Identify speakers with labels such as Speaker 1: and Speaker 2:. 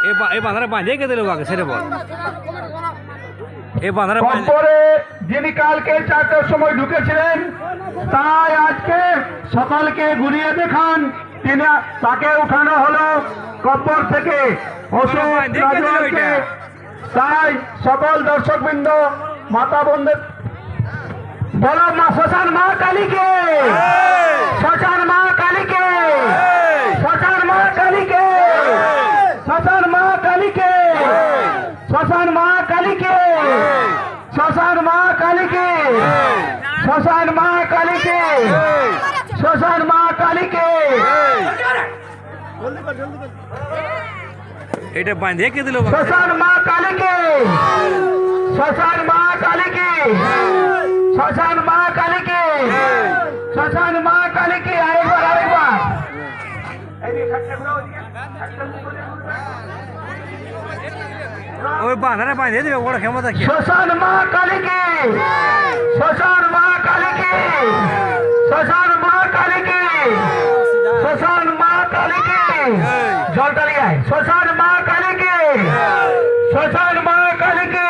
Speaker 1: এই বাঁধারে বাঁধিয়ে কে দিল আগে সেটা বল। এই বাঁধারে
Speaker 2: কম্পরে যিনি কালকে 4টার সময় ঢুকেছিলেন, তাই আজকে সকালকে ঘুরিয়ে দেখান তিনি, তাকে উঠানো হলো কম্পর থেকে অশোক রাজওয়ালকে। তাই সকল দর্শকবৃন্দ মাতা বন্ধের বলো মা শ্মশান মা কালীকে, শ্মশান মা কালীকে, শ্মশান মা কালীকে, শ্মশান মা কালীকে, শ্মশান মা কালীকে, শ্মশান মা কালীকে, শ্মশান মা কালীকে, শ্মশান মা কালীকে।
Speaker 1: এটা বাঁধিয়ে কে দিল
Speaker 2: শ্মশান মা কালীকে, শ্মশান মা কালীকে, শ্মশান মা কালীকে, শ্মশান মা কালীকে। আরেকবার আরেকবার
Speaker 1: ওই বাঁধারে বাঁধিয়ে দিবে ওরা ক্ষমতা কি।
Speaker 2: শ্মশান মা কালীকে, শ্মশান মা কালীকে, শ্মশান মা কালীকে, শ্মশান মা কালীকে। জলটা নিয়ে আয়। শ্মশান মা কালীকে, শ্মশান মা কালীকে।